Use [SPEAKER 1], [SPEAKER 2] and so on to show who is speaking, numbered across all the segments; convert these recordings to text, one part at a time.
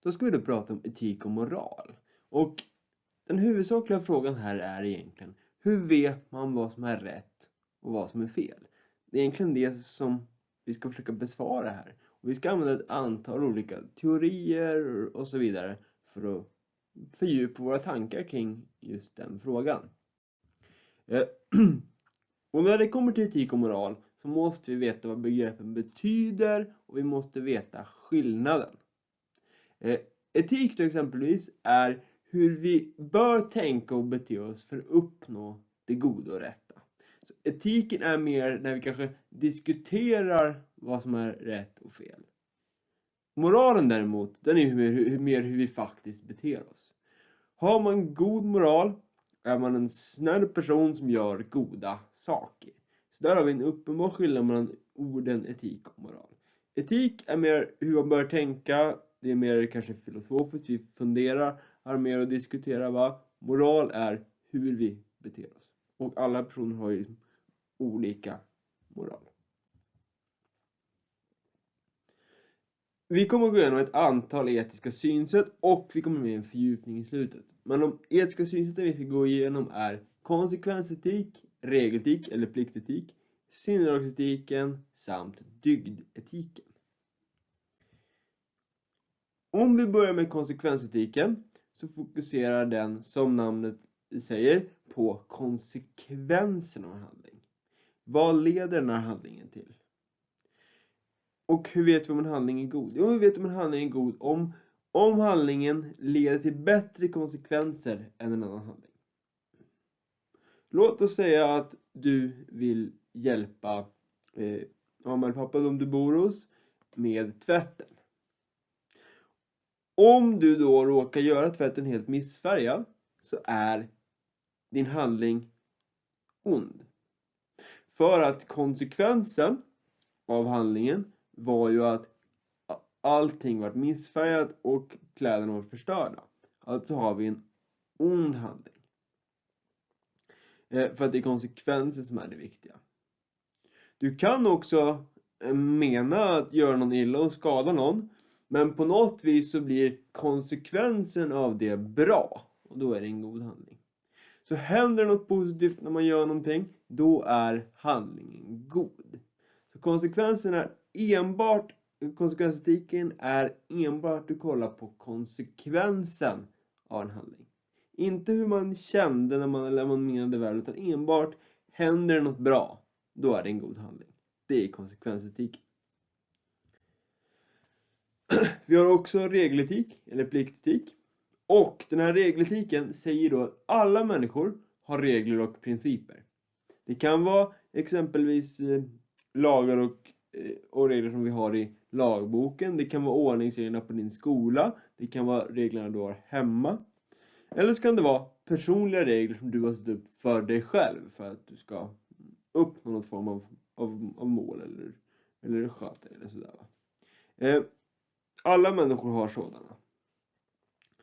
[SPEAKER 1] Då ska vi då prata om etik och moral. Och den huvudsakliga frågan här är egentligen: hur vet man vad som är rätt och vad som är fel? Det är egentligen det som vi ska försöka besvara här. Och vi ska använda ett antal olika teorier och så vidare för att fördjupa våra tankar kring just den frågan. Och när det kommer till etik och moral så måste vi veta vad begreppen betyder och vi måste veta skillnaden. Etik till exempelvis är hur vi bör tänka och bete oss för att uppnå det goda och rätta. Så etiken är mer när vi kanske diskuterar vad som är rätt och fel. Moralen däremot, den är mer hur vi faktiskt beter oss. Har man god moral är man en snäll person som gör goda saker. Så där har vi en uppenbar skillnad mellan orden etik och moral. Etik är mer hur man bör tänka. Det är mer kanske filosofiskt. Vi funderar, har mer att diskutera. Va? Moral är hur vi beter oss. Och alla personer har ju olika moral. Vi kommer att gå igenom ett antal etiska synsätt och vi kommer med en fördjupning i slutet. Men de etiska synsätten vi ska gå igenom är konsekvensetik, regeletik eller pliktetik, sinnelagsetiken samt dygdetiken. Om vi börjar med konsekvensetiken så fokuserar den, som namnet säger, på konsekvenserna av en handling. Vad leder den här handlingen till? Och hur vet vi om en handling är god? Jo, vi vet om en handling är god om handlingen leder till bättre konsekvenser än en annan handling. Låt oss säga att du vill hjälpa mamma eller pappa som du bor hos med tvätten. Om du då råkar göra tvätten helt missfärgad så är din handling ond. För att konsekvensen av handlingen var ju att allting var missfärgat och kläderna var förstörda. Alltså har vi en ond handling. För att det är konsekvensen som är det viktiga. Du kan också mena att göra någon illa och skada någon. Men på något vis så blir konsekvensen av det bra. Och då är det en god handling. Så händer något positivt när man gör någonting, då är handlingen god. Så konsekvensetiken är enbart att kolla på konsekvensen av en handling. Inte hur man kände när man menade väl, utan enbart händer något bra, då är det en god handling. Det är konsekvensetiken. Vi har också regeletik eller pliktetik. Och den här regeletiken säger då att alla människor har regler och principer. Det kan vara exempelvis lagar och regler som vi har i lagboken. Det kan vara ordningsreglerna på din skola. Det kan vara reglerna du har hemma. Eller så kan det vara personliga regler som du har satt upp för dig själv. För att du ska uppnå någon form av mål eller sköta eller sådär. Alla människor har sådana.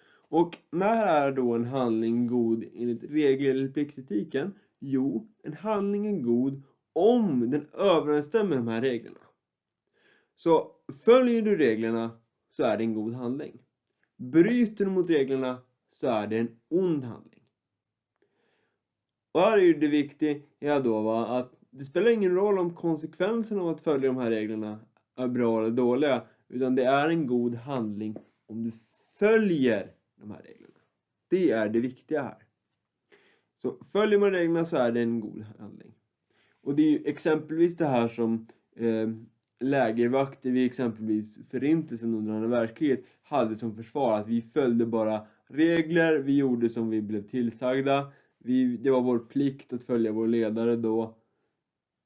[SPEAKER 1] Och när är då en handling god enligt regel- eller pliktetiken? Jo, en handling är god om den överensstämmer med de här reglerna. Så följer du reglerna så är det en god handling. Bryter du mot reglerna så är det en ond handling. Och här är ju det viktiga då att det spelar ingen roll om konsekvensen av att följa de här reglerna är bra eller dåliga. Utan det är en god handling om du följer de här reglerna. Det är det viktiga här. Så följer man reglerna så är det en god handling. Och det är ju exempelvis det här som lägervakter vid exempelvis förintelsen under andra världskriget hade som försvar. Att vi följde bara regler, vi gjorde som vi blev tillsagda. Det var vår plikt att följa vår ledare då.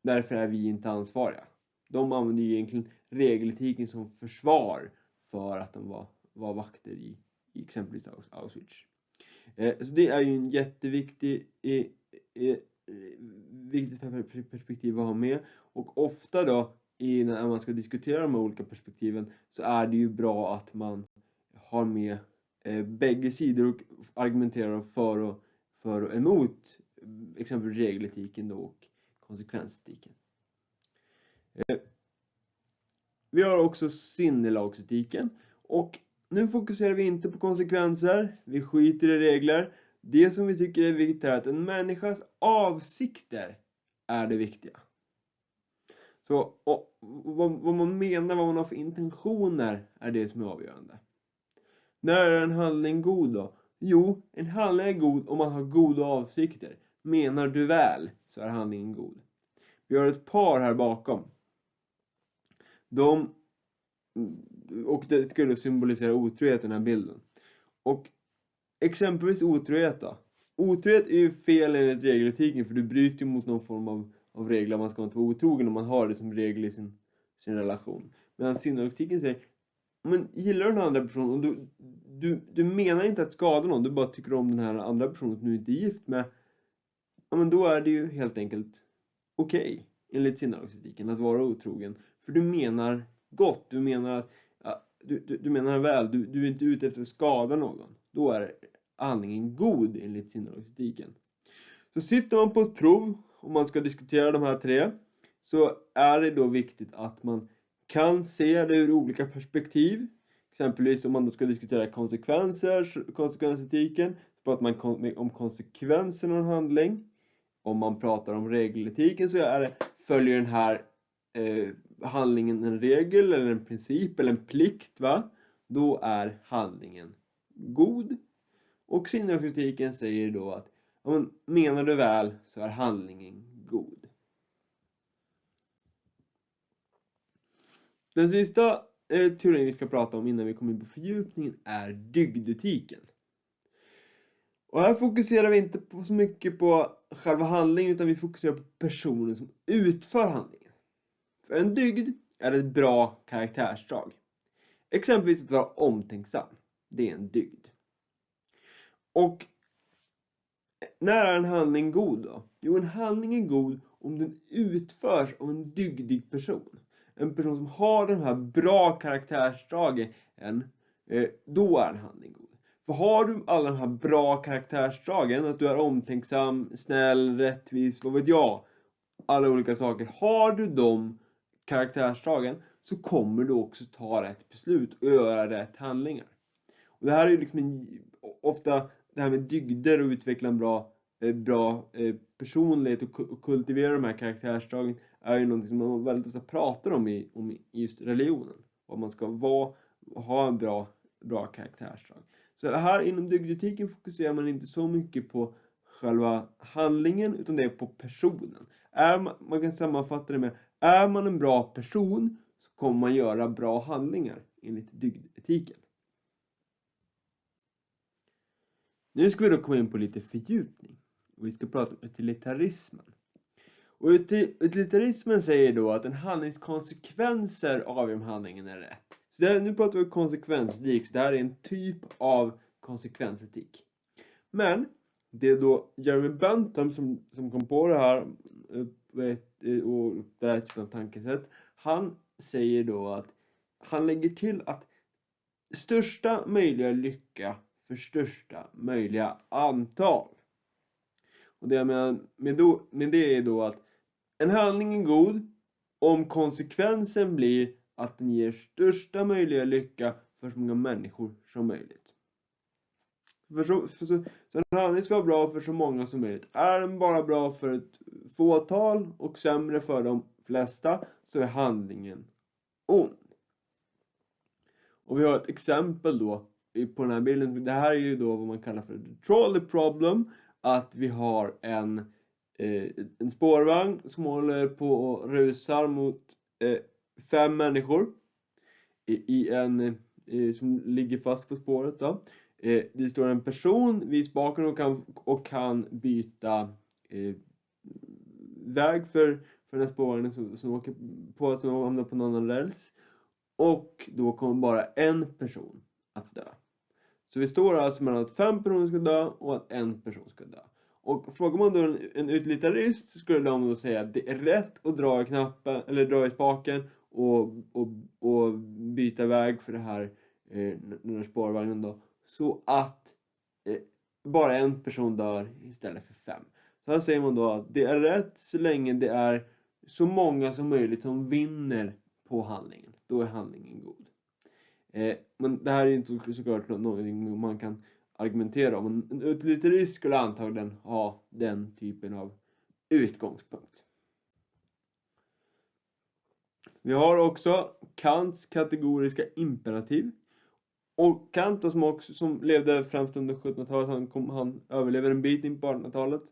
[SPEAKER 1] Därför är vi inte ansvariga. De använde ju egentligen regeletiken som försvar för att de var vakter i exempelvis Auschwitz. Så det är ju en jätteviktig viktigt perspektiv att ha med. Och ofta då när man ska diskutera de här olika perspektiven så är det ju bra att man har med bägge sidor och argumenterar för och emot exempelvis regeletiken då och konsekvensetiken. Vi har också sinnelagsetiken. Och nu fokuserar vi inte på konsekvenser, vi skiter i regler. Det som vi tycker är viktigt är att en människas avsikter är det viktiga. Så vad man menar, vad man har för intentioner är det som är avgörande. När är en handling god då? Jo, en handling är god om man har goda avsikter. Menar du väl så är handlingen god. Vi har ett par här bakom. Och det skulle symbolisera otrohet i den här bilden. Och exempelvis otrohet då. Otrohet är ju fel enligt regeletiken, för du bryter mot någon form av regler. Man ska inte vara otrogen om man har det som regel i sin relation. Medan sinnelogiken säger, men gillar du den andra personen och du menar inte att skada någon, du bara tycker om den här andra personen som du inte är gift med. Ja, men då är det ju helt enkelt okej, enligt sinnelogiken, att vara otrogen. För du menar gott, du menar att du menar väl, du är inte ute efter att skada någon. Då är handlingen god enligt sinnelogiken. Så sitter man på ett prov och man ska diskutera de här tre, så är det då viktigt att man kan se det ur olika perspektiv. Exempelvis om man då ska diskutera konsekvensetiken, så pratar man om konsekvensen av en handling. Om man pratar om regeletiken så följer den här handlingen en regel eller en princip eller en plikt, va? Då är handlingen god. Och sinnekritiken säger då att menar du väl så är handlingen god. Den sista teorin vi ska prata om innan vi kommer in på fördjupningen är dygdetiken. Och här fokuserar vi inte så mycket på själva handlingen, utan vi fokuserar på personen som utför handlingen. För en dygd är ett bra karaktärsdrag. Exempelvis att vara omtänksam. Det är en dygd. Och när är en handling god då? Jo, en handling är god om den utförs av en dygdig person. En person som har den här bra karaktärsdragen, då är en handling god. För har du alla de här bra karaktärsdragen, att du är omtänksam, snäll, rättvis, vad vet jag, alla olika saker. Har du de karaktärsdragen så kommer du också ta rätt beslut och göra rätt handlingar. Och det här är ju liksom ofta det här med dygder och utveckla en bra personlighet och kultivera de här karaktärsdragen är ju någonting som man väldigt ofta pratar om i just religionen. Vad man ska ha en bra karaktärsdrag. Så här inom dygdetiken fokuserar man inte så mycket på själva handlingen, utan det är på personen. Man kan sammanfatta det med, är man en bra person så kommer man göra bra handlingar enligt dygdetiken. Nu ska vi då komma in på lite fördjupning. Och vi ska prata om utilitarismen. Och utilitarismen säger då att en handlings konsekvenser avgör om handlingen är rätt. Så nu pratar vi om konsekvensetik. Så det här är en typ av konsekvensetik. Men det är då Jeremy Bentham som kom på det här och det här typen av tankesätt. Han säger då att han lägger till att största möjliga lycka för största möjliga antal. Och det jag menar med det är då att en handling är god om konsekvensen blir att den ger största möjliga lycka för så många människor som möjligt. Så en handling ska vara bra för så många som möjligt. Är den bara bra för ett fåtal och sämre för de flesta, så är handlingen ond. Och vi har ett exempel då på den här bilden. Det här är ju då vad man kallar för the trolley problem. Att vi har en spårvagn som håller på och rusar mot 5 människor som ligger fast på spåret då. Det står en person vid spaken och kan byta väg för den här spårvagnen som åker på, som hamnar på någon annan räls. Och då kommer bara en person att dö. Så vi står alltså mellan att 5 personer ska dö och att en person ska dö. Och frågar man då en utilitarist så skulle de då säga att det är rätt att dra i knappen eller dra i spaken och byta väg för det här den här spårvagnen då, så att bara en person dör istället för 5. Så här säger man då att det är rätt så länge det är så många som möjligt som vinner på handlingen. Då är handlingen god. Men det här är inte såklart någonting man kan argumentera om. En utilitarist skulle antagligen ha den typen av utgångspunkt. Vi har också Kants kategoriska imperativ. Och Kant då, som levde främst under 1700-talet, han överlever en bit in på 1800-talet.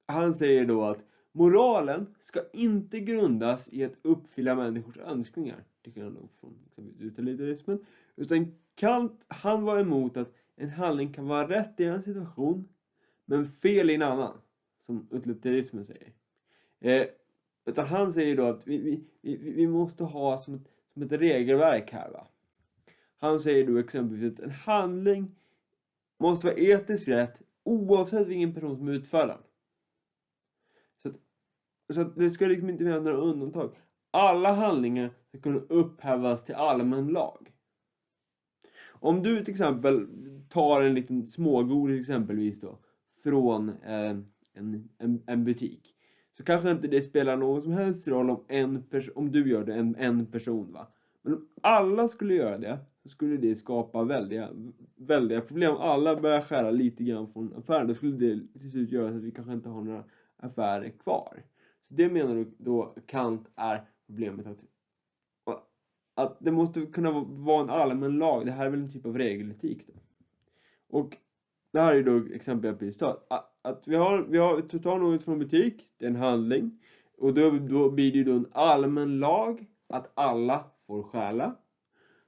[SPEAKER 1] Han säger då att moralen ska inte grundas i att uppfylla människors önskningar, tycker han då från exempelvis utilitarismen. Utan Kant, han var emot att en handling kan vara rätt i en situation men fel i en annan, som utilitarismen säger. Utan han säger då att vi måste ha som ett regelverk här, va. Han säger då exempelvis att en handling måste vara etiskt rätt oavsett vilken person som utför den. Så att det ska liksom inte finnas några undantag. Alla handlingar ska kunna upphävas till allmän lag. Om du till exempel tar en liten smågodis exempelvis då från en butik, så kanske inte det spelar någon som helst roll om du gör det en person, va. Men om alla skulle göra det, så skulle det skapa väldiga problem. Alla börjar skära lite grann från affären. Då skulle det till slut göra så att vi kanske inte har några affärer kvar. Så det menar du då Kant är problemet, att det måste kunna vara en allmän lag. Det här är väl en typ av regeletik då. Och det här är då exempelvis att vi tar något från butik, det är en handling. Och då blir det ju då en allmän lag att alla får stjäla.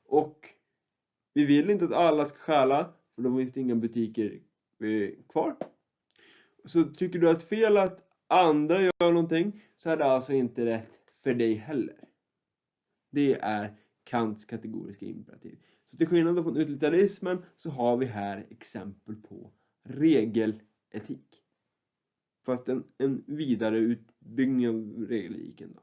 [SPEAKER 1] Och vi vill inte att alla ska stjäla, för då finns det inga butiker kvar. Så tycker du att fel att andra gör någonting, så är det alltså inte rätt för dig heller. Det är Kants kategoriska imperativ. Så till skillnad från utilitarismen så har vi här exempel på regeletik. Fast en vidare utbyggnad av regeletiken då.